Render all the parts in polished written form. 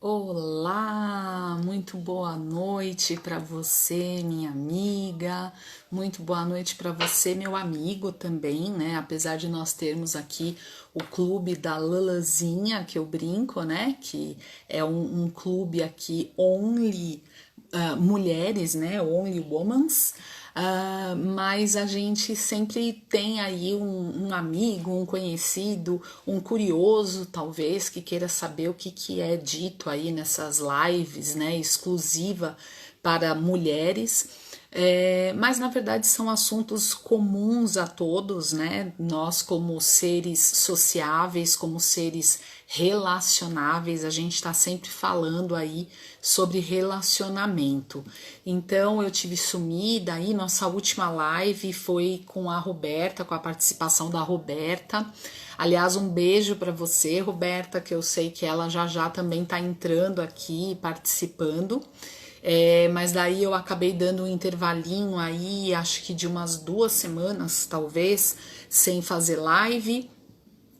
Olá, muito boa noite para você, minha amiga. Muito boa noite para você, meu amigo também, né? Apesar de nós termos aqui o clube da Lalazinha, que eu brinco, né? Que é um clube aqui only mulheres, né? Only womans. Mas a gente sempre tem aí um amigo, um conhecido, um curioso, talvez, que queira saber o que é dito aí nessas lives, né, exclusiva para mulheres. Mas na verdade são assuntos comuns a todos, né? Nós, como seres sociáveis, como seres relacionáveis, a gente está sempre falando aí sobre relacionamento. Então eu tive sumida aí, nossa última live foi com a Roberta, com a participação da Roberta. Aliás, um beijo para você, Roberta, que eu sei que ela já também está entrando aqui participando. Mas daí eu acabei dando um intervalinho aí, acho que de umas 2 semanas, talvez, sem fazer live.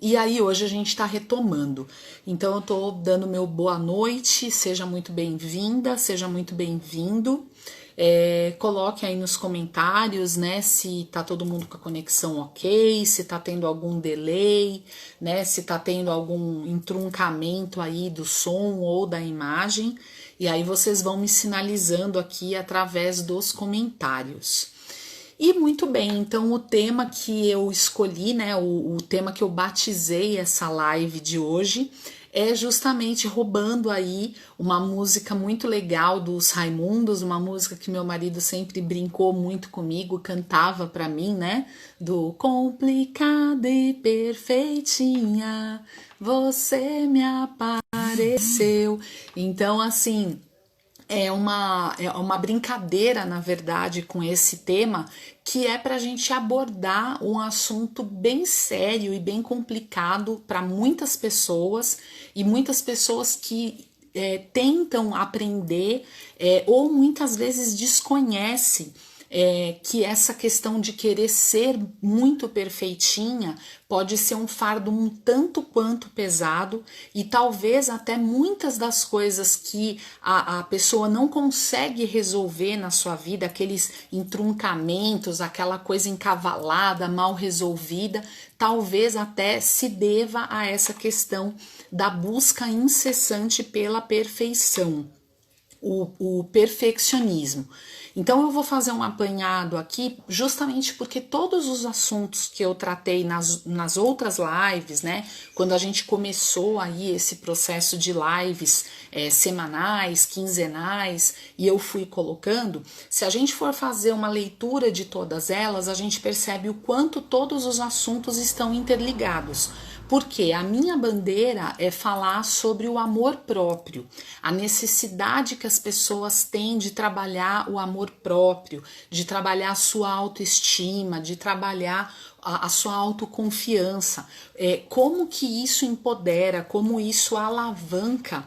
E aí hoje a gente está retomando. Então eu tô dando meu boa noite, seja muito bem-vinda, seja muito bem-vindo. Coloque aí nos comentários, né, se tá todo mundo com a conexão ok, se tá tendo algum delay, né, se tá tendo algum entroncamento aí do som ou da imagem. E aí vocês vão me sinalizando aqui através dos comentários. E muito bem, então o tema que eu escolhi, né, o tema que eu batizei essa live de hoje é justamente roubando aí uma música muito legal dos Raimundos, uma música que meu marido sempre brincou muito comigo, cantava para mim, né, do Complicada e Perfeitinha, você me apareceu. Então, assim, é uma brincadeira, na verdade, com esse tema, que é para a gente abordar um assunto bem sério e bem complicado para muitas pessoas e muitas pessoas que tentam aprender ou muitas vezes desconhecem que essa questão de querer ser muito perfeitinha pode ser um fardo um tanto quanto pesado e talvez até muitas das coisas que a pessoa não consegue resolver na sua vida, aqueles entroncamentos, aquela coisa encavalada, mal resolvida, talvez até se deva a essa questão da busca incessante pela perfeição, o perfeccionismo. Então eu vou fazer um apanhado aqui justamente porque todos os assuntos que eu tratei nas outras lives, né, quando a gente começou aí esse processo de lives semanais, quinzenais, e eu fui colocando, se a gente for fazer uma leitura de todas elas, a gente percebe o quanto todos os assuntos estão interligados. Porque a minha bandeira é falar sobre o amor próprio, a necessidade que as pessoas têm de trabalhar o amor próprio, de trabalhar a sua autoestima, de trabalhar a sua autoconfiança, como que isso empodera, como isso alavanca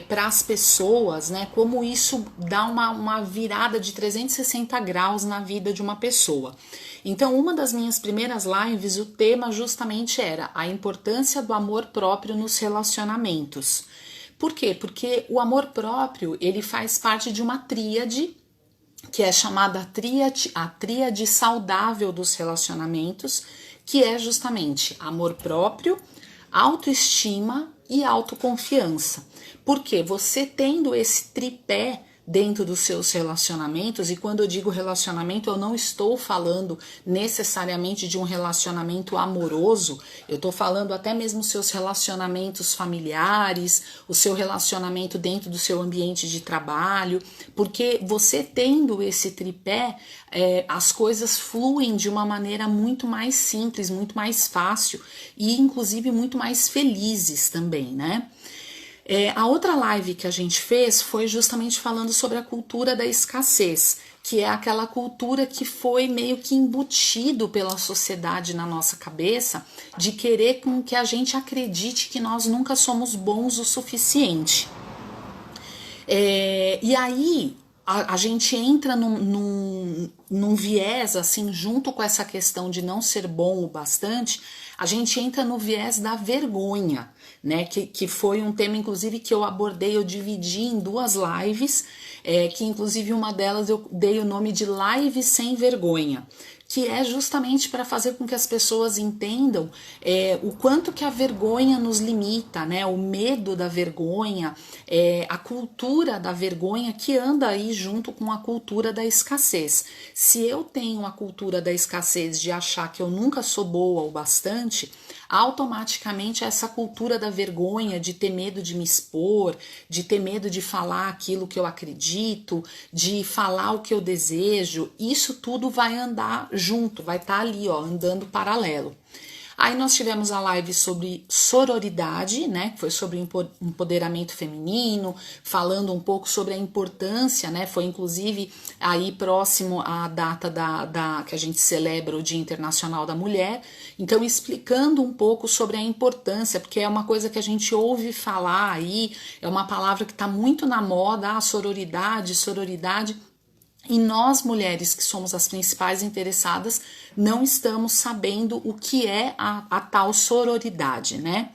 para as pessoas, né? Como isso dá uma virada de 360 graus na vida de uma pessoa. Então, uma das minhas primeiras lives, o tema justamente era a importância do amor próprio nos relacionamentos. Por quê? Porque o amor próprio, ele faz parte de uma tríade, que é chamada a tríade saudável dos relacionamentos, que é justamente amor próprio, autoestima e autoconfiança. Porque você tendo esse tripé dentro dos seus relacionamentos, e quando eu digo relacionamento, eu não estou falando necessariamente de um relacionamento amoroso, eu estou falando até mesmo seus relacionamentos familiares, o seu relacionamento dentro do seu ambiente de trabalho, porque você tendo esse tripé, as coisas fluem de uma maneira muito mais simples, muito mais fácil e inclusive muito mais felizes também, né? A outra live que a gente fez foi justamente falando sobre a cultura da escassez, que é aquela cultura que foi meio que embutido pela sociedade na nossa cabeça de querer com que a gente acredite que nós nunca somos bons o suficiente. E aí a gente entra num viés, assim, junto com essa questão de não ser bom o bastante, a gente entra no viés da vergonha, né? Que foi um tema, inclusive, que eu abordei, eu dividi em 2 lives, que inclusive uma delas eu dei o nome de Live Sem Vergonha, que é justamente para fazer com que as pessoas entendam o quanto que a vergonha nos limita, né? O medo da vergonha, a cultura da vergonha que anda aí junto com a cultura da escassez. Se eu tenho a cultura da escassez de achar que eu nunca sou boa o bastante, automaticamente essa cultura da vergonha, de ter medo de me expor, de ter medo de falar aquilo que eu acredito, de falar o que eu desejo, isso tudo vai andar junto, vai estar ali, ó, andando paralelo. Aí nós tivemos a live sobre sororidade, né, que foi sobre empoderamento feminino, falando um pouco sobre a importância, né, foi inclusive aí próximo à data que a gente celebra o Dia Internacional da Mulher, então explicando um pouco sobre a importância, porque é uma coisa que a gente ouve falar aí, é uma palavra que está muito na moda, sororidade, sororidade. E nós, mulheres que somos as principais interessadas, não estamos sabendo o que é a tal sororidade, né?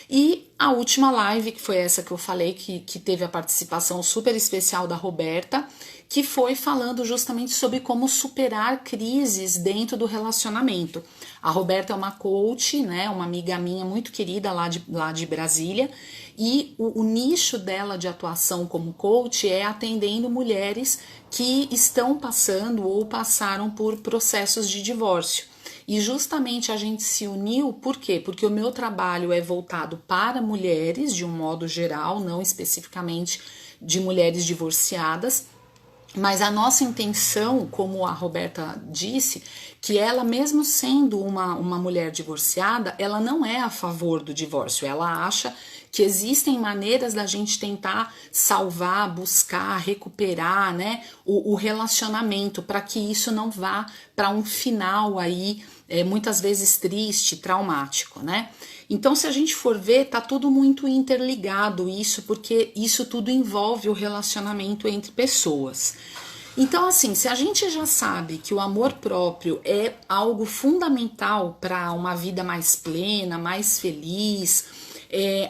E a última live, que foi essa que eu falei, que teve a participação super especial da Roberta, que foi falando justamente sobre como superar crises dentro do relacionamento. A Roberta é uma coach, né, uma amiga minha muito querida lá de Brasília, e o nicho dela de atuação como coach é atendendo mulheres que estão passando ou passaram por processos de divórcio. E justamente a gente se uniu, por quê? Porque o meu trabalho é voltado para mulheres, de um modo geral, não especificamente de mulheres divorciadas, mas a nossa intenção, como a Roberta disse, que ela, mesmo sendo uma mulher divorciada, ela não é a favor do divórcio, ela acha que existem maneiras da gente tentar salvar, buscar, recuperar, né, o relacionamento, para que isso não vá para um final aí, muitas vezes triste, traumático, né? Então, se a gente for ver, tá tudo muito interligado isso, porque isso tudo envolve o relacionamento entre pessoas. Então, assim, se a gente já sabe que o amor próprio é algo fundamental para uma vida mais plena, mais feliz,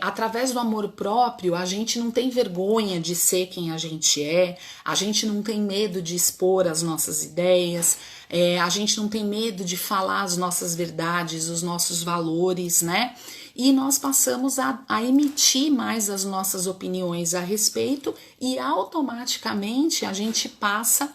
através do amor próprio, a gente não tem vergonha de ser quem a gente não tem medo de expor as nossas ideias, a gente não tem medo de falar as nossas verdades, os nossos valores, né? E nós passamos a emitir mais as nossas opiniões a respeito e automaticamente a gente passa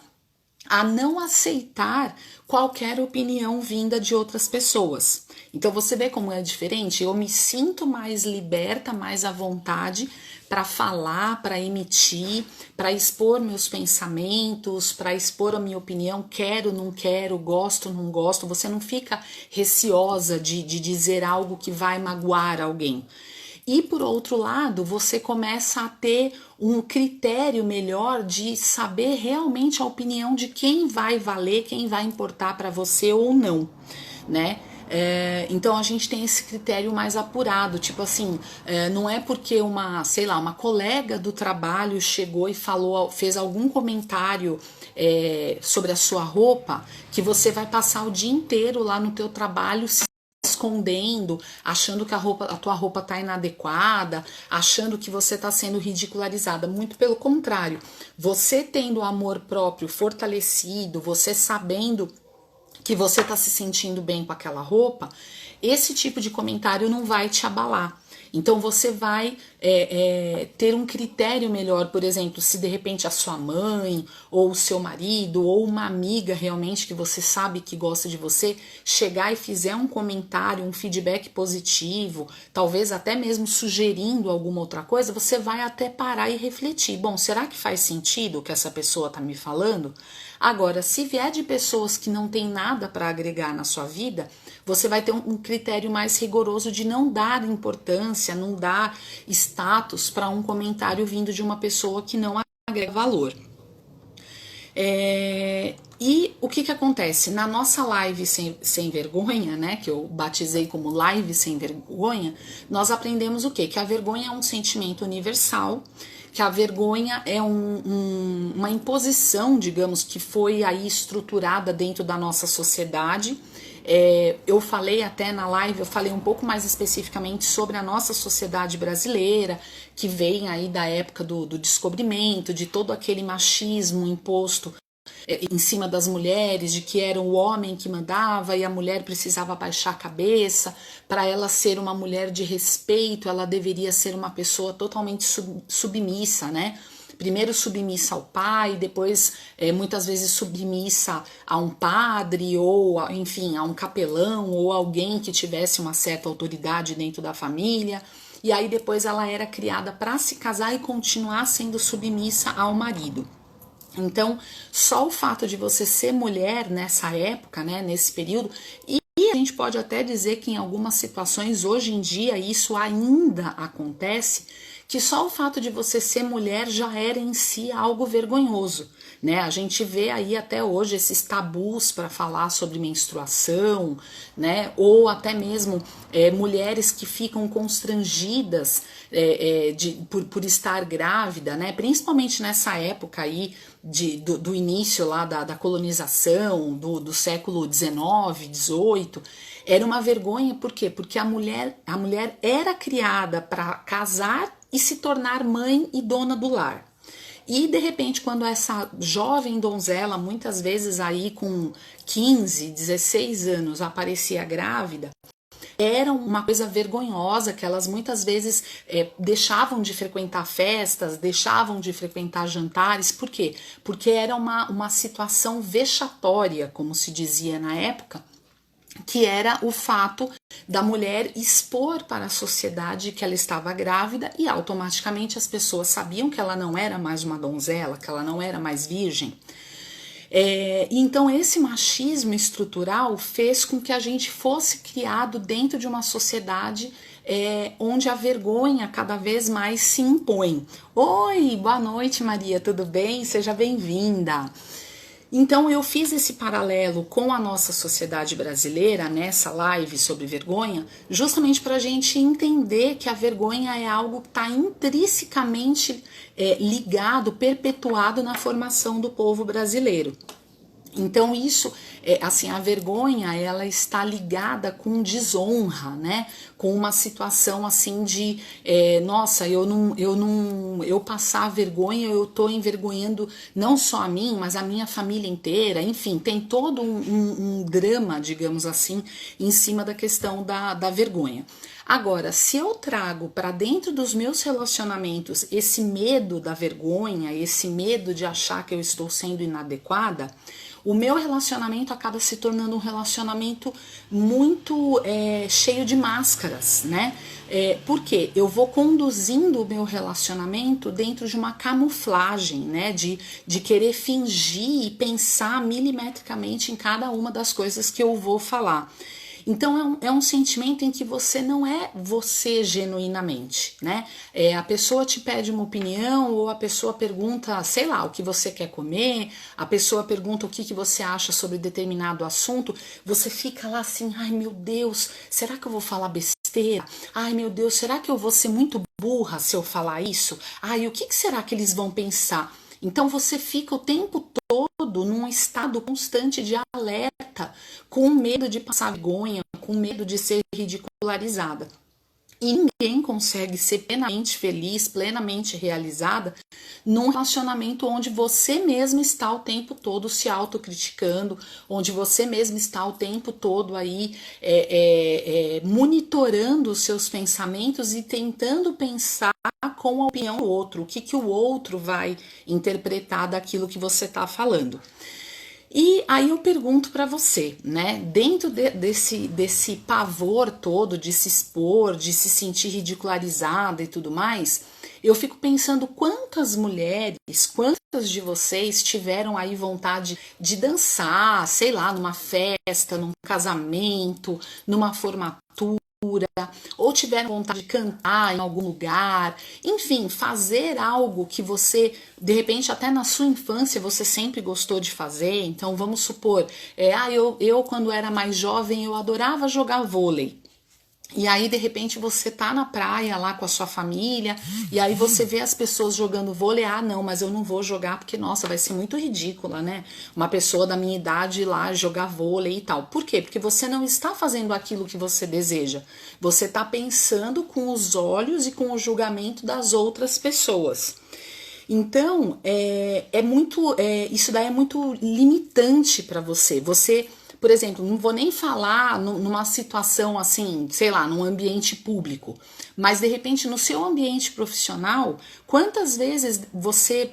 a não aceitar qualquer opinião vinda de outras pessoas. Então você vê como é diferente? Eu me sinto mais liberta, mais à vontade para falar, para emitir, para expor meus pensamentos, para expor a minha opinião, quero, não quero, gosto, não gosto. Você não fica receosa de dizer algo que vai magoar alguém. E por outro lado, você começa a ter um critério melhor de saber realmente a opinião de quem vai valer, quem vai importar para você ou não, né? Então a gente tem esse critério mais apurado, tipo assim, não é porque uma colega do trabalho chegou e fez algum comentário sobre a sua roupa, que você vai passar o dia inteiro lá no teu trabalho se escondendo, achando que a tua roupa tá inadequada, achando que você tá sendo ridicularizada. Muito pelo contrário, você tendo o amor próprio fortalecido, você sabendo que você tá se sentindo bem com aquela roupa, esse tipo de comentário não vai te abalar. Então você vai ter um critério melhor, por exemplo, se de repente a sua mãe, ou o seu marido, ou uma amiga realmente que você sabe que gosta de você, chegar e fizer um comentário, um feedback positivo, talvez até mesmo sugerindo alguma outra coisa, você vai até parar e refletir. Bom, será que faz sentido o que essa pessoa está me falando? Agora, se vier de pessoas que não têm nada para agregar na sua vida, você vai ter um critério mais rigoroso de não dar importância, não dar status para um comentário vindo de uma pessoa que não agrega valor. E o que acontece? Na nossa live sem vergonha, né, que eu batizei como live sem vergonha, nós aprendemos o quê? Que a vergonha é um sentimento universal que a vergonha é uma imposição, digamos, que foi aí estruturada dentro da nossa sociedade. Eu falei até na live, eu falei um pouco mais especificamente sobre a nossa sociedade brasileira, que vem aí da época do descobrimento, de todo aquele machismo imposto em cima das mulheres, de que era o homem que mandava e a mulher precisava baixar a cabeça. Para ela ser uma mulher de respeito, ela deveria ser uma pessoa totalmente submissa, né? Primeiro submissa ao pai, depois muitas vezes submissa a um padre ou, enfim, a um capelão ou alguém que tivesse uma certa autoridade dentro da família. E aí depois ela era criada para se casar e continuar sendo submissa ao marido. Então, só o fato de você ser mulher nessa época, né, nesse período, e a gente pode até dizer que em algumas situações, hoje em dia, isso ainda acontece, que só o fato de você ser mulher já era em si algo vergonhoso, né? A gente vê aí até hoje esses tabus para falar sobre menstruação, né? Ou até mesmo mulheres que ficam constrangidas por estar grávida, né? Principalmente nessa época aí do início lá da colonização, do século XIX, XVIII, era uma vergonha, por quê? Porque a mulher era criada para casar e se tornar mãe e dona do lar. E de repente, quando essa jovem donzela, muitas vezes aí com 15, 16 anos, aparecia grávida, era uma coisa vergonhosa, que elas muitas vezes deixavam de frequentar festas, deixavam de frequentar jantares. Por quê? Porque era uma situação vexatória, como se dizia na época, que era o fato da mulher expor para a sociedade que ela estava grávida, e automaticamente as pessoas sabiam que ela não era mais uma donzela, que ela não era mais virgem. Então esse machismo estrutural fez com que a gente fosse criado dentro de uma sociedade onde a vergonha cada vez mais se impõe. Oi, boa noite, Maria, tudo bem? Seja bem-vinda. Então eu fiz esse paralelo com a nossa sociedade brasileira nessa live sobre vergonha, justamente para a gente entender que a vergonha é algo que está intrinsecamente ligado, perpetuado na formação do povo brasileiro. Então isso, assim, a vergonha, ela está ligada com desonra, né? Com uma situação assim de, nossa, eu passar vergonha, eu tô envergonhando não só a mim, mas a minha família inteira. Enfim, tem todo um drama, digamos assim, em cima da questão da vergonha. Agora, se eu trago para dentro dos meus relacionamentos esse medo da vergonha, esse medo de achar que eu estou sendo inadequada, o meu relacionamento acaba se tornando um relacionamento muito cheio de máscaras, né? Porque eu vou conduzindo o meu relacionamento dentro de uma camuflagem, né? De querer fingir e pensar milimetricamente em cada uma das coisas que eu vou falar. Então é um sentimento em que você não é você genuinamente, né? A pessoa te pede uma opinião, ou a pessoa pergunta, sei lá, o que você quer comer, a pessoa pergunta o que você acha sobre determinado assunto, você fica lá assim, ai meu Deus, será que eu vou falar besteira? Ai meu Deus, será que eu vou ser muito burra se eu falar isso? Ai, o que será que eles vão pensar? Então você fica o tempo todo num estado constante de alerta, com medo de passar vergonha, com medo de ser ridicularizada. E ninguém consegue ser plenamente feliz, plenamente realizada num relacionamento onde você mesmo está o tempo todo se autocriticando, onde você mesmo está o tempo todo aí monitorando os seus pensamentos e tentando pensar com a opinião do outro, o que o outro vai interpretar daquilo que você está falando. E aí eu pergunto para você, né, dentro desse pavor todo de se expor, de se sentir ridicularizada e tudo mais, eu fico pensando quantas mulheres, quantas de vocês tiveram aí vontade de dançar, sei lá, numa festa, num casamento, numa formatura, ou tiveram vontade de cantar em algum lugar, enfim, fazer algo que você, de repente, até na sua infância você sempre gostou de fazer. Então vamos supor, eu quando era mais jovem eu adorava jogar vôlei. E aí, de repente, você tá na praia lá com a sua família, e aí você vê as pessoas jogando vôlei. Ah, não, mas eu não vou jogar porque, nossa, vai ser muito ridícula, né? Uma pessoa da minha idade ir lá jogar vôlei e tal. Por quê? Porque você não está fazendo aquilo que você deseja. Você tá pensando com os olhos e com o julgamento das outras pessoas. Então, isso daí é muito limitante para você. Você, por exemplo, não vou nem falar numa situação assim, sei lá, num ambiente público, mas de repente no seu ambiente profissional, quantas vezes você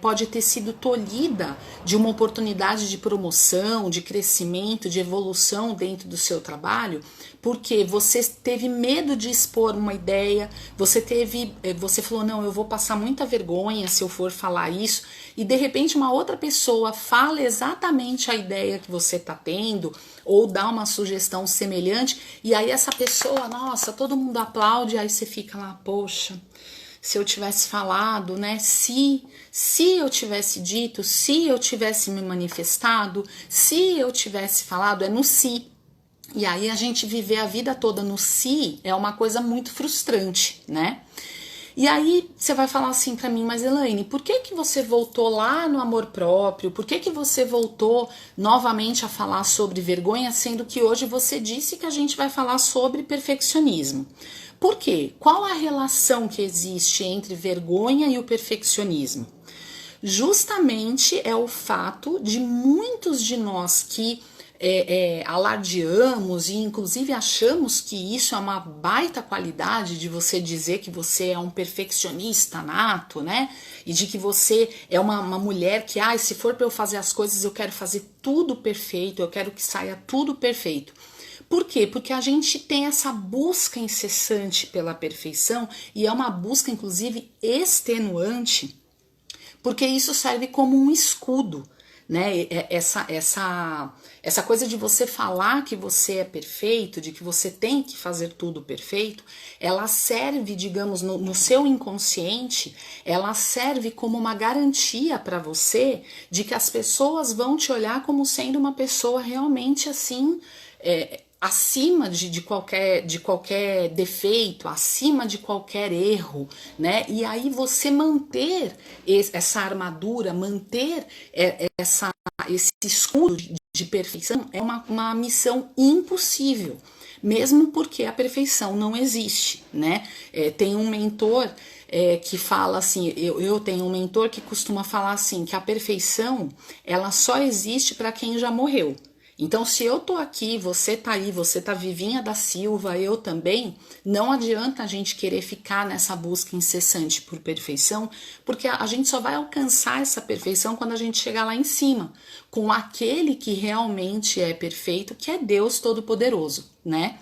pode ter sido tolhida de uma oportunidade de promoção, de crescimento, de evolução dentro do seu trabalho, porque você teve medo de expor uma ideia, você falou, não, eu vou passar muita vergonha se eu for falar isso, e de repente uma outra pessoa fala exatamente a ideia que você está tendo, ou dá uma sugestão semelhante, e aí essa pessoa, nossa, todo mundo aplaude, aí você fica lá, poxa, se eu tivesse falado, né? Se eu tivesse dito, se eu tivesse me manifestado, se eu tivesse falado, é no si. E aí a gente viver a vida toda no si é uma coisa muito frustrante, né? E aí você vai falar assim pra mim, mas Elaine, por que que você voltou lá no amor próprio? Por que que você voltou novamente a falar sobre vergonha, sendo que hoje você disse que a gente vai falar sobre perfeccionismo? Por quê? Qual a relação que existe entre vergonha e o perfeccionismo? Justamente é o fato de muitos de nós que alardeamos e inclusive achamos que isso é uma baita qualidade de você dizer que você é um perfeccionista nato, né? E de que você é uma mulher que, se for para eu fazer as coisas, eu quero fazer tudo perfeito, eu quero que saia tudo perfeito. Por quê? Porque a gente tem essa busca incessante pela perfeição e é uma busca, inclusive, extenuante, porque isso serve como um escudo, né? Essa coisa de você falar que você é perfeito, de que você tem que fazer tudo perfeito, ela serve, digamos, no seu inconsciente, ela serve como uma garantia para você de que as pessoas vão te olhar como sendo uma pessoa realmente assim, acima de qualquer defeito, acima de qualquer erro, né? E aí você manter essa armadura, manter esse escudo de perfeição é uma missão impossível, mesmo porque a perfeição não existe, né? Tem um mentor que fala assim, eu tenho um mentor que costuma falar assim, que a perfeição ela só existe para quem já morreu. Então, se eu tô aqui, você tá aí, você tá Vivinha da Silva, eu também, não adianta a gente querer ficar nessa busca incessante por perfeição, porque a gente só vai alcançar essa perfeição quando a gente chegar lá em cima, com aquele que realmente é perfeito, que é Deus Todo-Poderoso, né?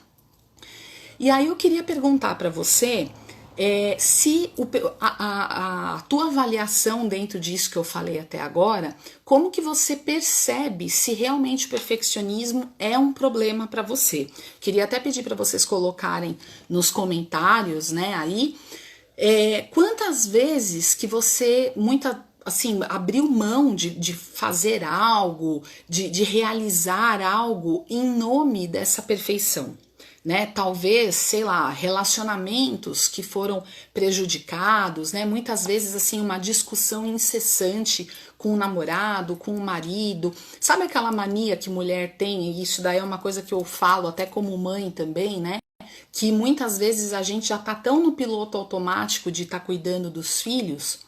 E aí eu queria perguntar para você se a tua avaliação dentro disso que eu falei até agora, como que você percebe se realmente o perfeccionismo é um problema para você? Queria até pedir para vocês colocarem nos comentários, né, aí, quantas vezes que você, assim, abriu mão de fazer algo, de realizar algo em nome dessa perfeição. Né, talvez, sei lá, relacionamentos que foram prejudicados, né, muitas vezes assim uma discussão incessante com o namorado, com o marido, sabe aquela mania que mulher tem, e isso daí é uma coisa que eu falo até como mãe também, né, que muitas vezes a gente já tá tão no piloto automático de estar cuidando dos filhos,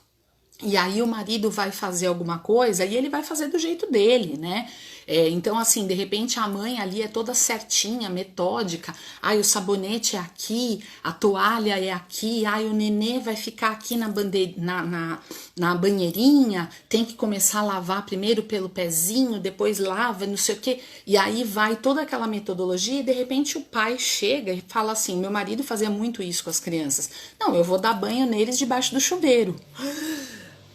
e aí o marido vai fazer alguma coisa e ele vai fazer do jeito dele, né? Então, assim, de repente a mãe ali é toda certinha, metódica. Ai, o sabonete é aqui, a toalha é aqui, ai, o nenê vai ficar aqui na banheirinha, tem que começar a lavar primeiro pelo pezinho, depois lava, não sei o quê. E aí vai toda aquela metodologia e de repente o pai chega e fala assim, meu marido fazia muito isso com as crianças. Não, eu vou dar banho neles debaixo do chuveiro.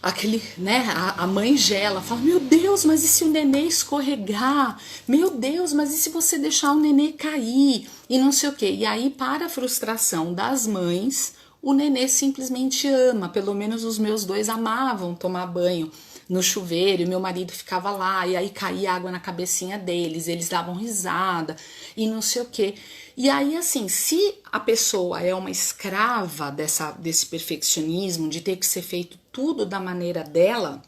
Aquele, né, a mãe gela, fala, meu Deus, mas e se o nenê escorregar? Meu Deus, mas e se você deixar o nenê cair? E não sei o quê. E aí, para a frustração das mães, o nenê simplesmente ama, pelo menos os meus dois amavam tomar banho no chuveiro e meu marido ficava lá e aí caía água na cabecinha deles, eles davam risada e não sei o quê. E aí, assim, se a pessoa é uma escrava desse perfeccionismo, de ter que ser feito tudo da maneira dela,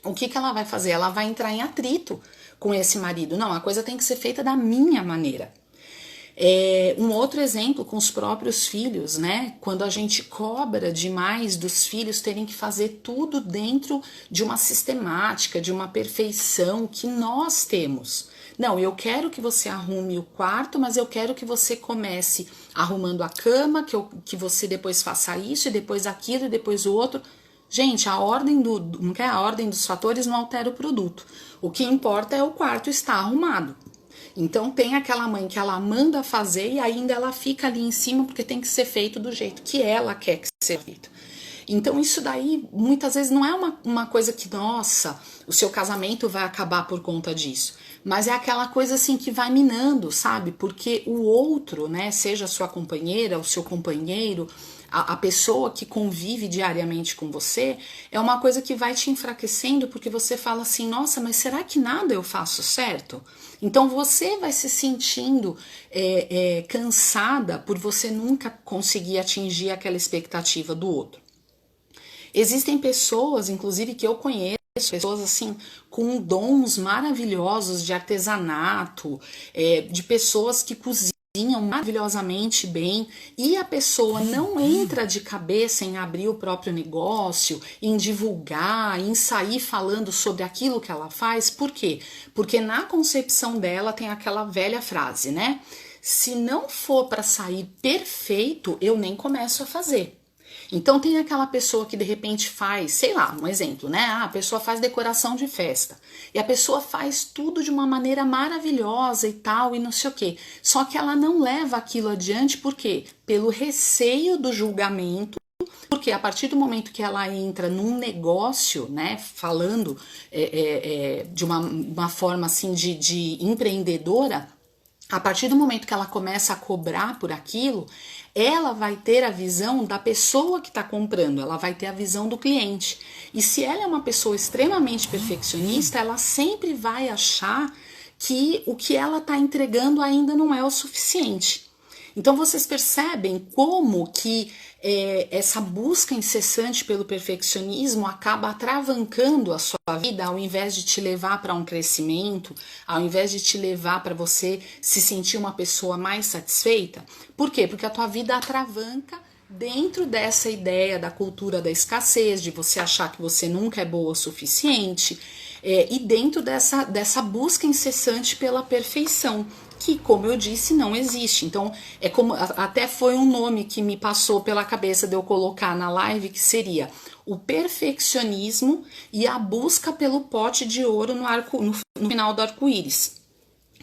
o que ela vai fazer? Ela vai entrar em atrito com esse marido. Não, a coisa tem que ser feita da minha maneira. Um outro exemplo com os próprios filhos, né? Quando a gente cobra demais dos filhos terem que fazer tudo dentro de uma sistemática, de uma perfeição que nós temos. Não, eu quero que você arrume o quarto, mas eu quero que você comece arrumando a cama, que você depois faça isso, e depois aquilo, e depois o outro. Gente, a ordem dos fatores não altera o produto. O que importa é o quarto estar arrumado. Então tem aquela mãe que ela manda fazer e ainda ela fica ali em cima porque tem que ser feito do jeito que ela quer que seja feito. Então isso daí muitas vezes não é uma coisa que, nossa, o seu casamento vai acabar por conta disso. Mas é aquela coisa assim que vai minando, sabe? Porque o outro, né, seja a sua companheira, o seu companheiro, a pessoa que convive diariamente com você, é uma coisa que vai te enfraquecendo porque você fala assim, nossa, mas será que nada eu faço certo? Então você vai se sentindo cansada por você nunca conseguir atingir aquela expectativa do outro. Existem pessoas, inclusive que eu conheço, pessoas assim com dons maravilhosos de artesanato, de pessoas que cozinham maravilhosamente bem e a pessoa não entra de cabeça em abrir o próprio negócio, em divulgar, em sair falando sobre aquilo que ela faz. Por quê? Porque na concepção dela tem aquela velha frase, né? Se não for para sair perfeito, eu nem começo a fazer. Então tem aquela pessoa que de repente faz, sei lá, um exemplo, né? A pessoa faz decoração de festa e a pessoa faz tudo de uma maneira maravilhosa e tal e não sei o quê. Só que ela não leva aquilo adiante, por quê? Pelo receio do julgamento, porque a partir do momento que ela entra num negócio, né, falando de uma forma assim de empreendedora, a partir do momento que ela começa a cobrar por aquilo, ela vai ter a visão da pessoa que está comprando, ela vai ter a visão do cliente. E se ela é uma pessoa extremamente perfeccionista, ela sempre vai achar que o que ela está entregando ainda não é o suficiente. Então vocês percebem como que essa busca incessante pelo perfeccionismo acaba atravancando a sua vida ao invés de te levar para um crescimento, ao invés de te levar para você se sentir uma pessoa mais satisfeita? Por quê? Porque a tua vida atravanca dentro dessa ideia da cultura da escassez, de você achar que você nunca é boa o suficiente, e dentro dessa busca incessante pela perfeição, que, como eu disse, não existe. Então, é como até foi um nome que me passou pela cabeça de eu colocar na live, que seria o perfeccionismo e a busca pelo pote de ouro no final do arco-íris.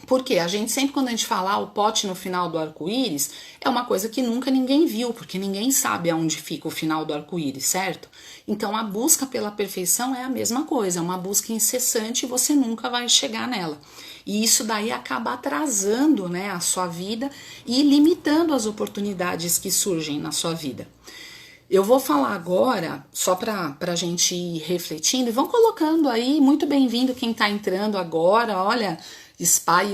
Porque a gente sempre, quando a gente fala o pote no final do arco-íris, é uma coisa que nunca ninguém viu, porque ninguém sabe aonde fica o final do arco-íris, certo? Então a busca pela perfeição é a mesma coisa, é uma busca incessante e você nunca vai chegar nela. E isso daí acaba atrasando, né, a sua vida e limitando as oportunidades que surgem na sua vida. Eu vou falar agora, só para a gente ir refletindo, e vão colocando aí, muito bem-vindo quem está entrando agora, olha, Spy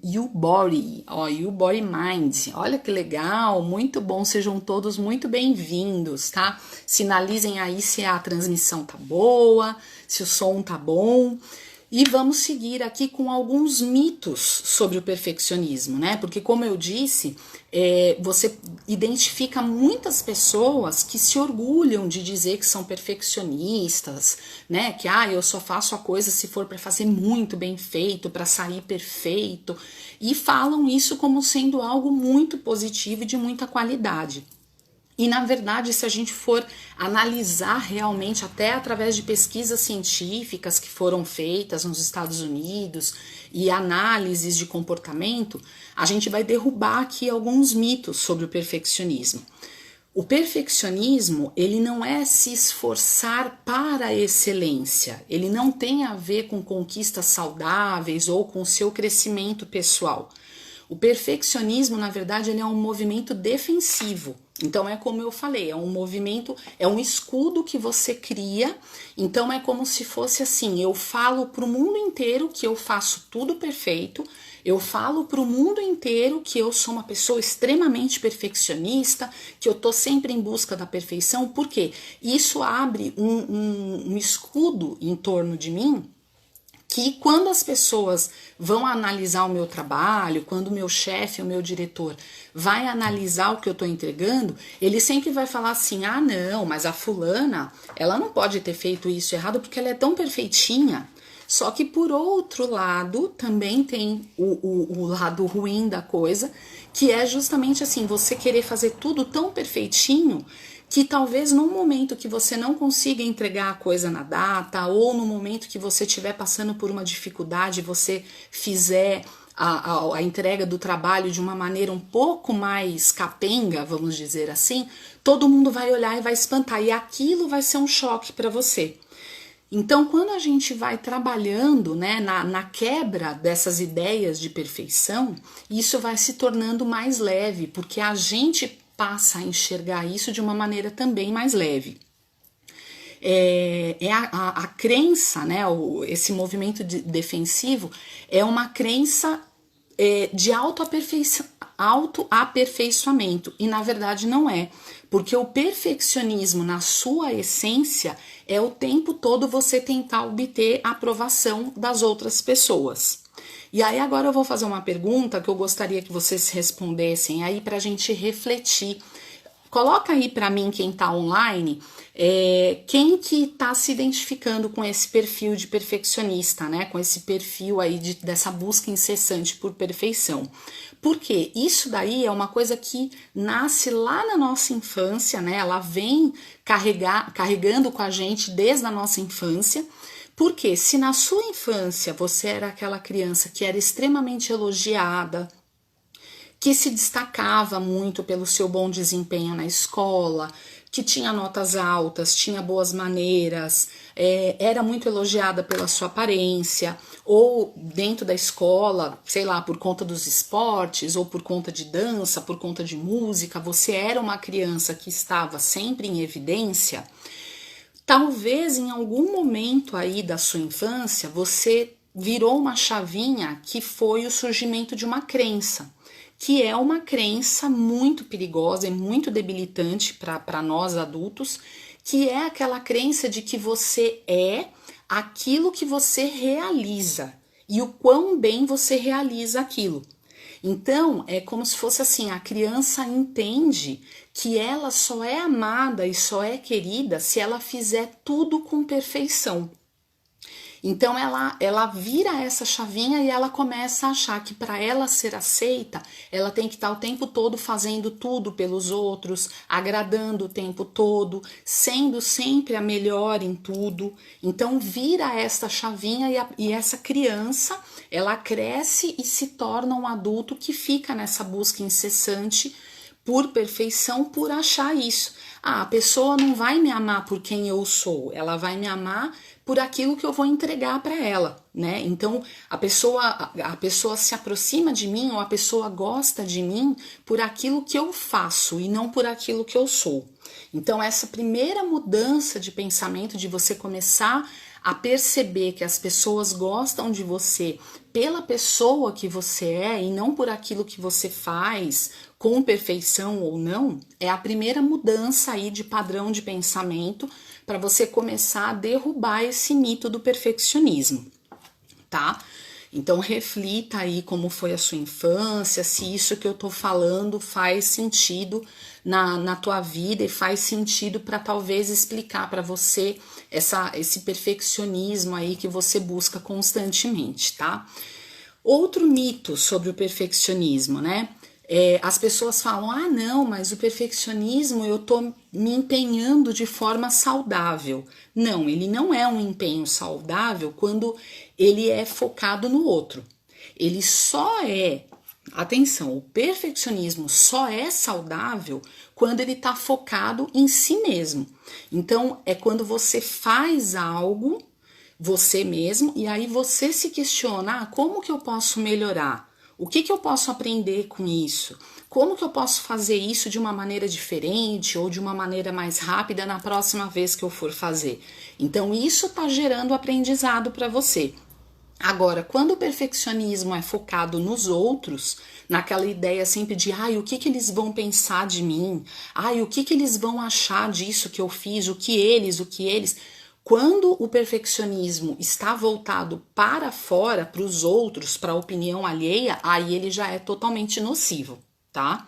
You Body, ó, You Body Mind, olha que legal, muito bom, sejam todos muito bem-vindos, tá? Sinalizem aí se a transmissão tá boa, se o som tá bom. E vamos seguir aqui com alguns mitos sobre o perfeccionismo, né? Porque, como eu disse, você identifica muitas pessoas que se orgulham de dizer que são perfeccionistas, né? Que, eu só faço a coisa se for para fazer muito bem feito, para sair perfeito. E falam isso como sendo algo muito positivo e de muita qualidade. E, na verdade, se a gente for analisar realmente, até através de pesquisas científicas que foram feitas nos Estados Unidos e análises de comportamento, a gente vai derrubar aqui alguns mitos sobre o perfeccionismo. O perfeccionismo, ele não é se esforçar para a excelência, ele não tem a ver com conquistas saudáveis ou com o seu crescimento pessoal. O perfeccionismo, na verdade, ele é um movimento defensivo. Então é como eu falei, é um movimento, é um escudo que você cria. Então é como se fosse assim, eu falo para o mundo inteiro que eu faço tudo perfeito, eu falo para o mundo inteiro que eu sou uma pessoa extremamente perfeccionista, que eu tô sempre em busca da perfeição, porque isso abre um escudo em torno de mim, que quando as pessoas vão analisar o meu trabalho, quando o meu chefe, o meu diretor vai analisar o que eu estou entregando, ele sempre vai falar assim, ah não, mas a fulana, ela não pode ter feito isso errado porque ela é tão perfeitinha. Só que por outro lado, também tem o lado ruim da coisa, que é justamente assim, você querer fazer tudo tão perfeitinho que talvez num momento que você não consiga entregar a coisa na data, ou no momento que você estiver passando por uma dificuldade, você fizer a entrega do trabalho de uma maneira um pouco mais capenga, vamos dizer assim, todo mundo vai olhar e vai espantar, e aquilo vai ser um choque para você. Então, quando a gente vai trabalhando, né, na quebra dessas ideias de perfeição, isso vai se tornando mais leve, porque a gente passa a enxergar isso de uma maneira também mais leve. A crença, né, esse movimento defensivo é uma crença de autoaperfeiçoamento, e na verdade não é, porque o perfeccionismo na sua essência é o tempo todo você tentar obter a aprovação das outras pessoas. E aí agora eu vou fazer uma pergunta que eu gostaria que vocês respondessem aí para a gente refletir. Coloca aí para mim, quem está online, quem que está se identificando com esse perfil de perfeccionista, né? Com esse perfil aí dessa busca incessante por perfeição. Porque isso daí é uma coisa que nasce lá na nossa infância, né? Ela vem carregando com a gente desde a nossa infância. Porque se na sua infância você era aquela criança que era extremamente elogiada, que se destacava muito pelo seu bom desempenho na escola, que tinha notas altas, tinha boas maneiras, era muito elogiada pela sua aparência, ou dentro da escola, sei lá, por conta dos esportes, ou por conta de dança, por conta de música, você era uma criança que estava sempre em evidência. Talvez em algum momento aí da sua infância você virou uma chavinha que foi o surgimento de uma crença, que é uma crença muito perigosa e muito debilitante para nós adultos, que é aquela crença de que você é aquilo que você realiza e o quão bem você realiza aquilo. Então, é como se fosse assim, a criança entende que ela só é amada e só é querida se ela fizer tudo com perfeição. Então ela vira essa chavinha e ela começa a achar que para ela ser aceita, ela tem que estar o tempo todo fazendo tudo pelos outros, agradando o tempo todo, sendo sempre a melhor em tudo. Então vira essa chavinha e essa criança, ela cresce e se torna um adulto que fica nessa busca incessante por perfeição, por achar isso. Ah, a pessoa não vai me amar por quem eu sou, ela vai me amar por aquilo que eu vou entregar para ela, né? Então a pessoa se aproxima de mim, ou a pessoa gosta de mim por aquilo que eu faço e não por aquilo que eu sou. Então essa primeira mudança de pensamento, de você começar a perceber que as pessoas gostam de você pela pessoa que você é e não por aquilo que você faz, com perfeição ou não, é a primeira mudança aí de padrão de pensamento para você começar a derrubar esse mito do perfeccionismo, tá? Então reflita aí como foi a sua infância, se isso que eu tô falando faz sentido na tua vida e faz sentido para talvez explicar para você esse perfeccionismo aí que você busca constantemente, tá? Outro mito sobre o perfeccionismo, né? As pessoas falam, ah não, mas o perfeccionismo eu tô me empenhando de forma saudável. Não, ele não é um empenho saudável quando ele é focado no outro. Ele só é, atenção, o perfeccionismo só é saudável quando ele tá focado em si mesmo. Então, é quando você faz algo, você mesmo, e aí você se questiona, como que eu posso melhorar? O que eu posso aprender com isso? Como que eu posso fazer isso de uma maneira diferente ou de uma maneira mais rápida na próxima vez que eu for fazer? Então, isso está gerando aprendizado para você. Agora, quando o perfeccionismo é focado nos outros, naquela ideia sempre de o que eles vão pensar de mim? O que eles vão achar disso que eu fiz? O que eles... Quando o perfeccionismo está voltado para fora, para os outros, para a opinião alheia, aí ele já é totalmente nocivo, tá?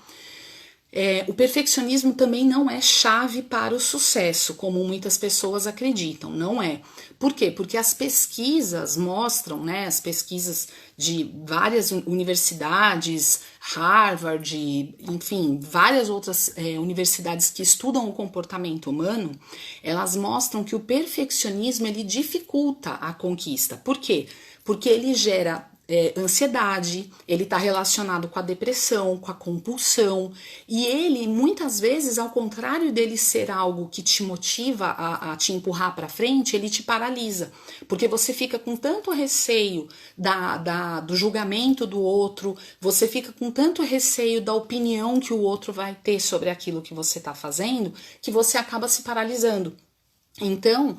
O perfeccionismo também não é chave para o sucesso, como muitas pessoas acreditam, não é. Por quê? Porque as pesquisas mostram, né, as pesquisas de várias universidades, Harvard, enfim, várias outras universidades que estudam o comportamento humano, elas mostram que o perfeccionismo ele dificulta a conquista. Por quê? Porque ele gera ansiedade, ele está relacionado com a depressão, com a compulsão, e ele muitas vezes, ao contrário dele ser algo que te motiva a te empurrar para frente, ele te paralisa, porque você fica com tanto receio do julgamento do outro, você fica com tanto receio da opinião que o outro vai ter sobre aquilo que você está fazendo, que você acaba se paralisando. Então,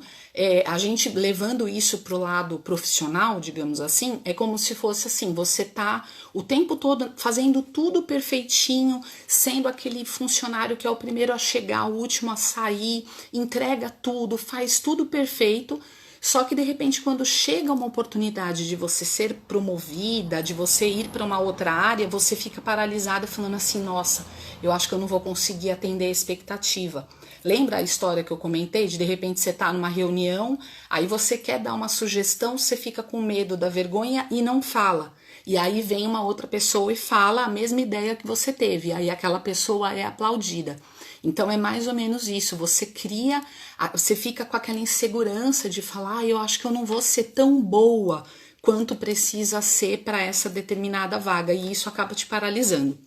a gente levando isso para o lado profissional, digamos assim, é como se fosse assim, você tá o tempo todo fazendo tudo perfeitinho, sendo aquele funcionário que é o primeiro a chegar, o último a sair, entrega tudo, faz tudo perfeito, só que de repente quando chega uma oportunidade de você ser promovida, de você ir para uma outra área, você fica paralisada falando assim, nossa, eu acho que eu não vou conseguir atender a expectativa. Lembra a história que eu comentei de repente você tá numa reunião, aí você quer dar uma sugestão, você fica com medo da vergonha e não fala. E aí vem uma outra pessoa e fala a mesma ideia que você teve, aí aquela pessoa é aplaudida. Então é mais ou menos isso, você fica com aquela insegurança de falar, eu acho que eu não vou ser tão boa quanto precisa ser para essa determinada vaga, e isso acaba te paralisando.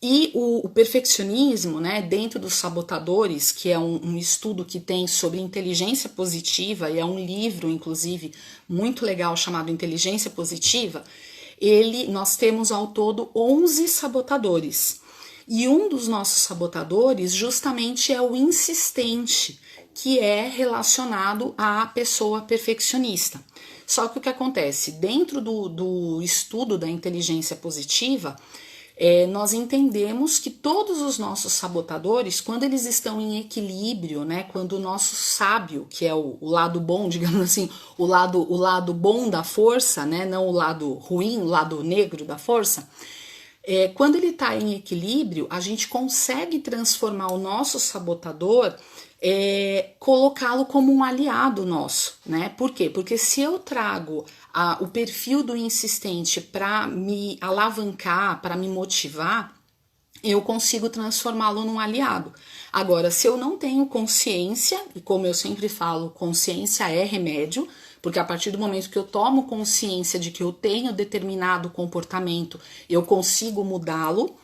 E o perfeccionismo, né, dentro dos sabotadores, que é um estudo que tem sobre inteligência positiva, e é um livro, inclusive, muito legal chamado Inteligência Positiva, nós temos ao todo 11 sabotadores. E um dos nossos sabotadores justamente é o insistente, que é relacionado à pessoa perfeccionista. Só que o que acontece? Dentro do estudo da inteligência positiva, nós entendemos que todos os nossos sabotadores, quando eles estão em equilíbrio, né, quando o nosso sábio, que é o lado bom, digamos assim, o lado bom da força, né, não o lado ruim, o lado negro da força, quando ele está em equilíbrio, a gente consegue transformar o nosso sabotador, colocá-lo como um aliado nosso, né? Por quê? Porque se eu trago o perfil do insistente para me alavancar, para me motivar, eu consigo transformá-lo num aliado. Agora, se eu não tenho consciência, e como eu sempre falo, consciência é remédio, porque a partir do momento que eu tomo consciência de que eu tenho determinado comportamento, eu consigo mudá-lo.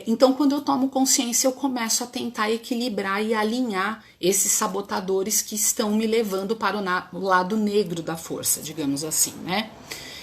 Então, quando eu tomo consciência, eu começo a tentar equilibrar e alinhar esses sabotadores que estão me levando para o lado negro da força, digamos assim, né?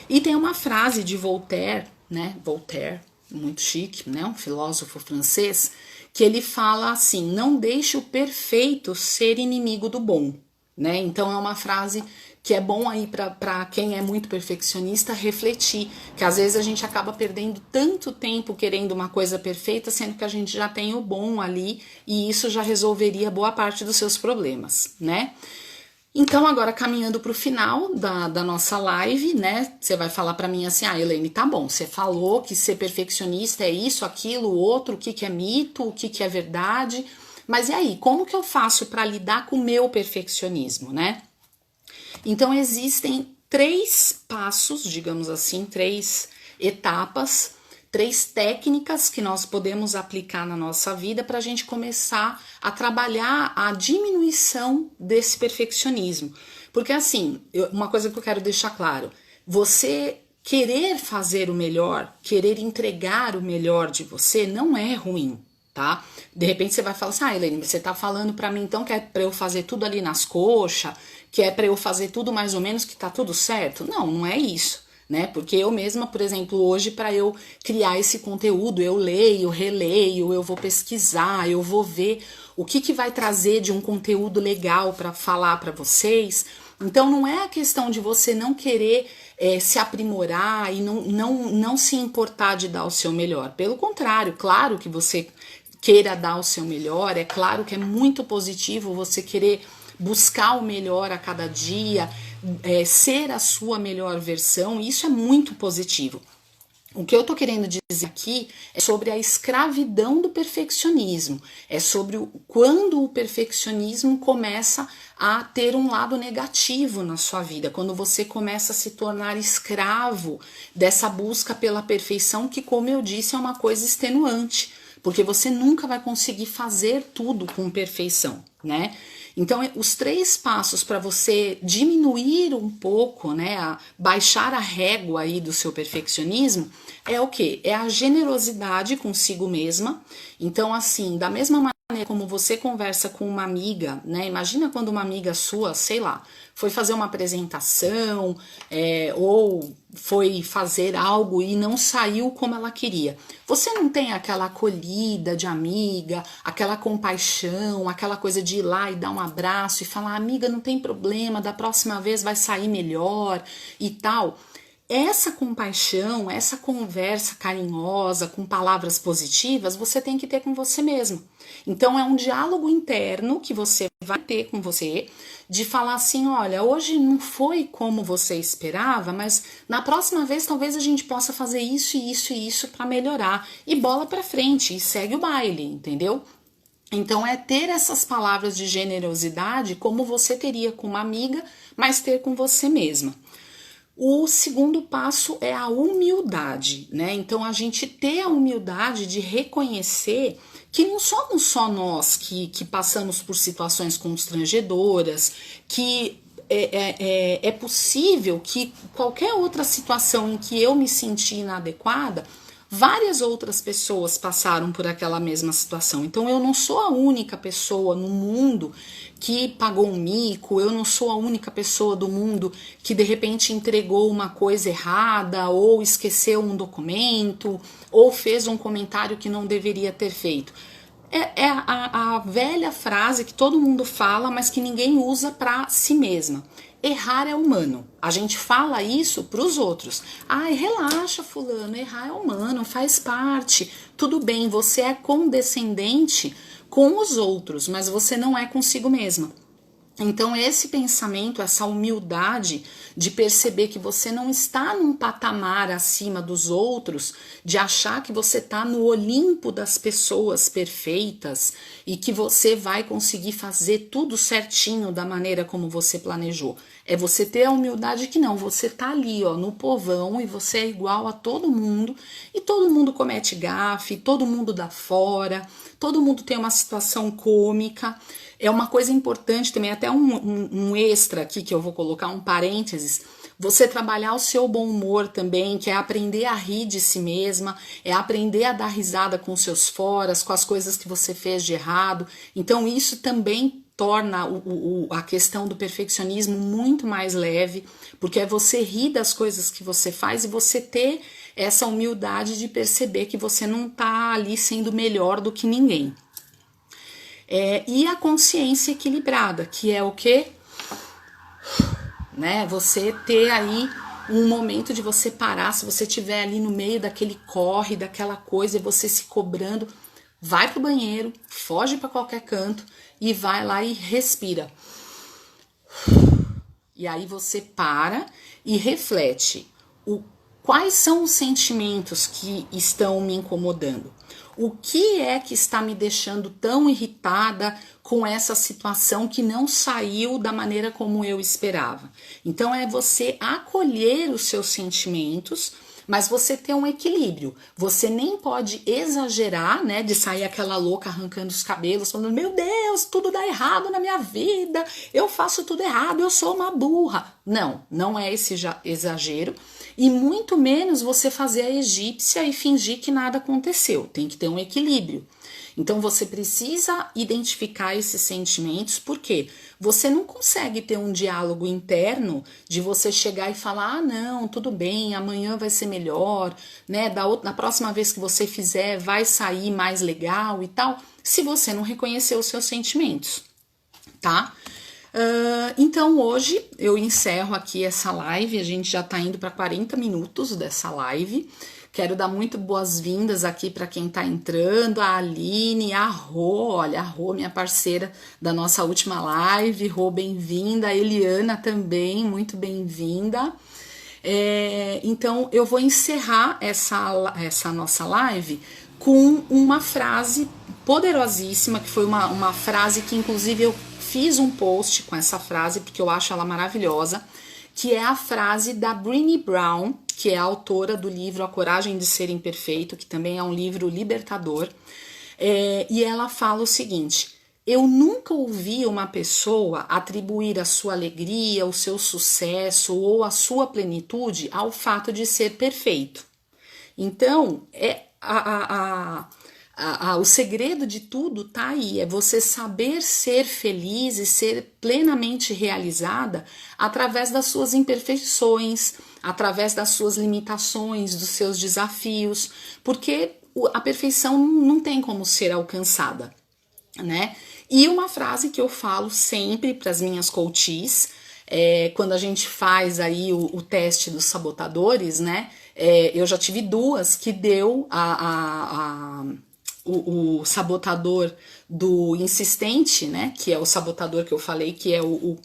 E tem uma frase de Voltaire, né? Voltaire, muito chique, né? Um filósofo francês, que ele fala assim: não deixe o perfeito ser inimigo do bom, né? Então é uma frase que é bom aí para quem é muito perfeccionista refletir, que às vezes a gente acaba perdendo tanto tempo querendo uma coisa perfeita, sendo que a gente já tem o bom ali e isso já resolveria boa parte dos seus problemas, né? Então agora caminhando para o final da nossa live, né? Você vai falar para mim assim, Elaine, tá bom, você falou que ser perfeccionista é isso, aquilo, outro, o que é mito, o que é verdade, mas e aí, como que eu faço para lidar com o meu perfeccionismo, né? Então existem 3 passos, digamos assim, 3 etapas, 3 técnicas que nós podemos aplicar na nossa vida para a gente começar a trabalhar a diminuição desse perfeccionismo. Porque assim, uma coisa que eu quero deixar claro, você querer fazer o melhor, querer entregar o melhor de você não é ruim, tá? De repente você vai falar assim, Elaine, você tá falando para mim então que é para eu fazer tudo ali nas coxas, que é para eu fazer tudo mais ou menos que tá tudo certo? Não, não é isso. né? Porque eu mesma, por exemplo, hoje para eu criar esse conteúdo, eu leio, releio, eu vou pesquisar, eu vou ver o que vai trazer de um conteúdo legal para falar para vocês. Então não é a questão de você não querer se aprimorar e não se importar de dar o seu melhor. Pelo contrário, claro que você queira dar o seu melhor, é claro que é muito positivo você querer buscar o melhor a cada dia, ser a sua melhor versão, isso é muito positivo. O que eu tô querendo dizer aqui é sobre a escravidão do perfeccionismo, é sobre quando o perfeccionismo começa a ter um lado negativo na sua vida, quando você começa a se tornar escravo dessa busca pela perfeição, que, como eu disse, é uma coisa extenuante, porque você nunca vai conseguir fazer tudo com perfeição, né? Então, os 3 passos para você diminuir um pouco, né, baixar a régua aí do seu perfeccionismo, é o quê? É a generosidade consigo mesma. Então, assim, da mesma maneira como você conversa com uma amiga, né, imagina quando uma amiga sua, sei lá, foi fazer uma apresentação, ou foi fazer algo e não saiu como ela queria. Você não tem aquela acolhida de amiga, aquela compaixão, aquela coisa de ir lá e dar um abraço e falar, amiga, não tem problema, da próxima vez vai sair melhor e tal. Essa compaixão, essa conversa carinhosa, com palavras positivas, você tem que ter com você mesmo. Então é um diálogo interno que você vai ter com você, de falar assim, olha, hoje não foi como você esperava, mas na próxima vez talvez a gente possa fazer isso e isso e isso para melhorar. E bola para frente, e segue o baile, entendeu? Então é ter essas palavras de generosidade como você teria com uma amiga, mas ter com você mesma. O segundo passo é a humildade, né? Então a gente ter a humildade de reconhecer que não somos só nós que passamos por situações constrangedoras, que é possível que qualquer outra situação em que eu me senti inadequada, várias outras pessoas passaram por aquela mesma situação. Então eu não sou a única pessoa no mundo que pagou um mico, eu não sou a única pessoa do mundo que de repente entregou uma coisa errada, ou esqueceu um documento, ou fez um comentário que não deveria ter feito. É a velha frase que todo mundo fala, mas que ninguém usa para si mesma. Errar é humano. A gente fala isso para os outros. Ai, relaxa, fulano, errar é humano, faz parte. Tudo bem, você é condescendente com os outros, mas você não é consigo mesma. Então esse pensamento, essa humildade de perceber que você não está num patamar acima dos outros, de achar que você está no Olimpo das pessoas perfeitas e que você vai conseguir fazer tudo certinho da maneira como você planejou. É você ter a humildade que não, você tá ali, ó, no povão, e você é igual a todo mundo, e todo mundo comete gafe, todo mundo dá fora, todo mundo tem uma situação cômica. É uma coisa importante também, até um extra aqui que eu vou colocar, um parênteses, você trabalhar o seu bom humor também, que é aprender a rir de si mesma, é aprender a dar risada com seus foras, com as coisas que você fez de errado. Então isso também torna a questão do perfeccionismo muito mais leve, porque é você rir das coisas que você faz e você ter essa humildade de perceber que você não tá ali sendo melhor do que ninguém. E a consciência equilibrada, que é o quê? Né? Você ter aí um momento de você parar, se você estiver ali no meio daquele corre, daquela coisa, e você se cobrando, vai pro banheiro, foge para qualquer canto e vai lá e respira. E aí você para e reflete. Quais são os sentimentos que estão me incomodando? O que é que está me deixando tão irritada com essa situação que não saiu da maneira como eu esperava? Então é você acolher os seus sentimentos, mas você ter um equilíbrio. Você nem pode exagerar, né, de sair aquela louca arrancando os cabelos, falando, meu Deus, tudo dá errado na minha vida, eu faço tudo errado, eu sou uma burra. Não, não é esse exagero. E muito menos você fazer a egípcia e fingir que nada aconteceu. Tem que ter um equilíbrio. Então você precisa identificar esses sentimentos, porque você não consegue ter um diálogo interno de você chegar e falar: ah, não, tudo bem, amanhã vai ser melhor, né? Na próxima vez que você fizer, vai sair mais legal e tal, se você não reconhecer os seus sentimentos, tá? Então hoje eu encerro aqui essa live, a gente já tá indo para 40 minutos dessa live. Quero dar muito boas-vindas aqui para quem tá entrando, a Aline, a Rô, olha, a Rô, minha parceira da nossa última live, Rô, bem-vinda, a Eliana também, muito bem-vinda. Então eu vou encerrar essa nossa live com uma frase poderosíssima, que foi uma frase que inclusive eu fiz um post com essa frase, porque eu acho ela maravilhosa, que é a frase da Brené Brown, que é a autora do livro A Coragem de Ser Imperfeito, que também é um livro libertador, e ela fala o seguinte: eu nunca ouvi uma pessoa atribuir a sua alegria, o seu sucesso ou a sua plenitude ao fato de ser perfeito. Então, o segredo de tudo tá aí, é você saber ser feliz e ser plenamente realizada através das suas imperfeições, através das suas limitações, dos seus desafios, porque a perfeição não tem como ser alcançada, né? E uma frase que eu falo sempre para as minhas coaches, quando a gente faz aí o teste dos sabotadores, né? Eu já tive duas que deu o sabotador do insistente, né? Que é o sabotador que eu falei, que é o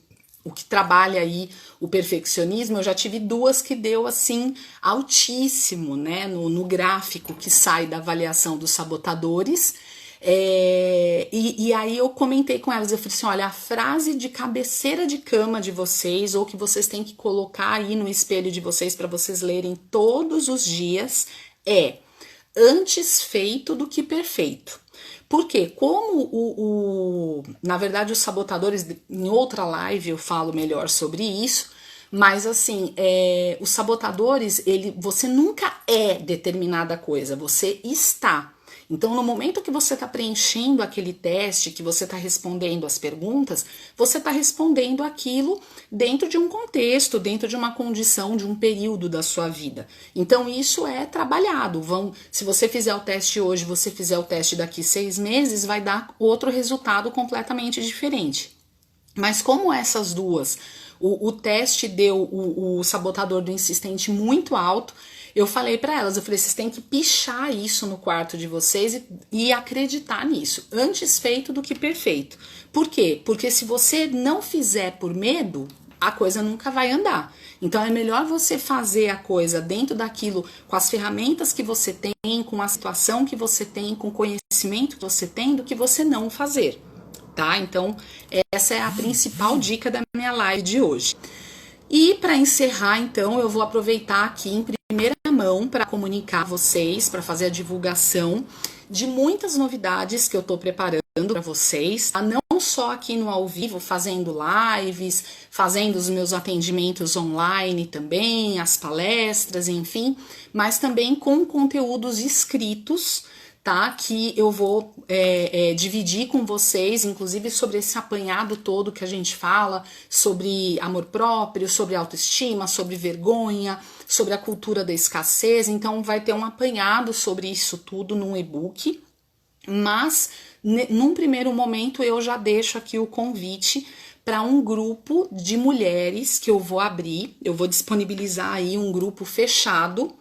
que trabalha aí o perfeccionismo. Eu já tive duas que deu assim altíssimo, né? No gráfico que sai da avaliação dos sabotadores. E aí eu comentei com elas, eu falei assim: olha, a frase de cabeceira de cama de vocês, ou que vocês têm que colocar aí no espelho de vocês para vocês lerem todos os dias, é: antes feito do que perfeito. Porque como na verdade os sabotadores, em outra live eu falo melhor sobre isso, mas assim, os sabotadores, você nunca é determinada coisa, você está. Então, no momento que você está preenchendo aquele teste, que você está respondendo as perguntas, você está respondendo aquilo dentro de um contexto, dentro de uma condição, de um período da sua vida. Então, isso é trabalhado. Se você fizer o teste hoje, você fizer o teste daqui 6 meses, vai dar outro resultado completamente diferente. Mas como essas duas, o teste deu o sabotador do insistente muito alto, eu falei para elas, eu falei: vocês têm que pichar isso no quarto de vocês e acreditar nisso. Antes feito do que perfeito. Por quê? Porque se você não fizer por medo, a coisa nunca vai andar. Então é melhor você fazer a coisa dentro daquilo, com as ferramentas que você tem, com a situação que você tem, com o conhecimento que você tem, do que você não fazer. Tá? Então essa é a principal dica da minha live de hoje. E para encerrar, então, eu vou aproveitar aqui em primeira mão para comunicar a vocês, para fazer a divulgação de muitas novidades que eu estou preparando para vocês, tá? Não só aqui no ao vivo, fazendo lives, fazendo os meus atendimentos online também, as palestras, enfim, mas também com conteúdos escritos, tá? Que eu vou dividir com vocês, inclusive sobre esse apanhado todo que a gente fala, sobre amor próprio, sobre autoestima, sobre vergonha, sobre a cultura da escassez. Então vai ter um apanhado sobre isso tudo num e-book, mas num primeiro momento eu já deixo aqui o convite para um grupo de mulheres que eu vou abrir. Eu vou disponibilizar aí um grupo fechado.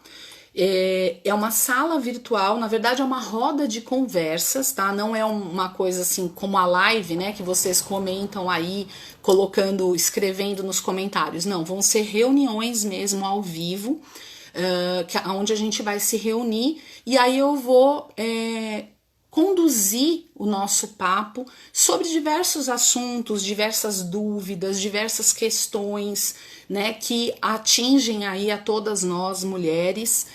É uma sala virtual, na verdade é uma roda de conversas, tá? Não é uma coisa assim como a live, né? Que vocês comentam aí, escrevendo nos comentários. Não, vão ser reuniões mesmo ao vivo, onde a gente vai se reunir e aí eu vou conduzir o nosso papo sobre diversos assuntos, diversas dúvidas, diversas questões, né, que atingem aí a todas nós mulheres,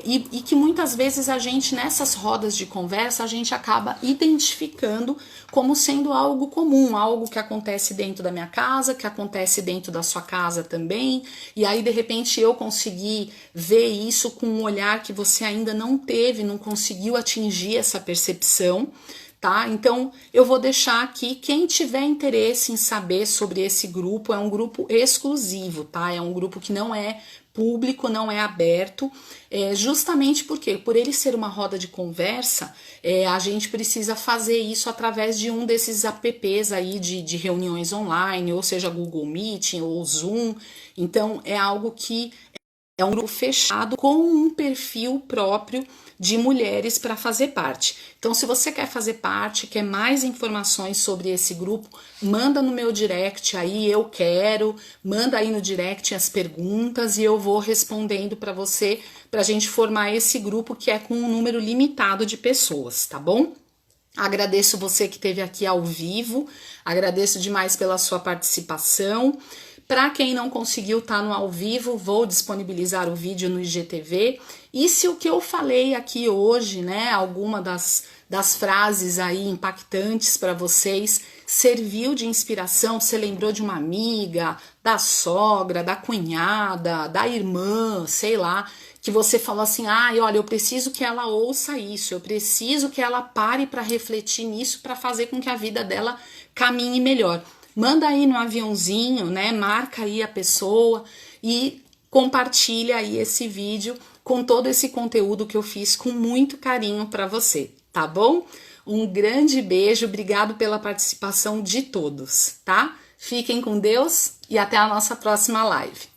e que muitas vezes a gente, nessas rodas de conversa, a gente acaba identificando como sendo algo comum, algo que acontece dentro da minha casa, que acontece dentro da sua casa também, e aí de repente eu consegui ver isso com um olhar que você ainda não teve, não conseguiu atingir essa percepção, tá? Então eu vou deixar aqui, quem tiver interesse em saber sobre esse grupo, é um grupo exclusivo, tá? É um grupo que não é público, não é aberto, justamente porque, por ele ser uma roda de conversa, a gente precisa fazer isso através de um desses apps aí de reuniões online, ou seja, Google Meeting ou Zoom. Então é algo que é um grupo fechado com um perfil próprio de mulheres para fazer parte. Então, se você quer fazer parte, quer mais informações sobre esse grupo, manda no meu direct aí, eu quero, manda aí no direct as perguntas e eu vou respondendo para você, para a gente formar esse grupo que é com um número limitado de pessoas, tá bom? Agradeço você que esteve aqui ao vivo, agradeço demais pela sua participação. Para quem não conseguiu estar no ao vivo, vou disponibilizar o vídeo no IGTV. E se o que eu falei aqui hoje, né, alguma das frases aí impactantes para vocês, serviu de inspiração, você lembrou de uma amiga, da sogra, da cunhada, da irmã, sei lá, que você falou assim, olha, eu preciso que ela ouça isso, eu preciso que ela pare para refletir nisso para fazer com que a vida dela caminhe melhor. Manda aí no aviãozinho, né? Marca aí a pessoa e compartilha aí esse vídeo com todo esse conteúdo que eu fiz com muito carinho para você, tá bom? Um grande beijo, obrigado pela participação de todos, tá? Fiquem com Deus e até a nossa próxima live.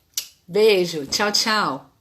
Beijo, tchau, tchau!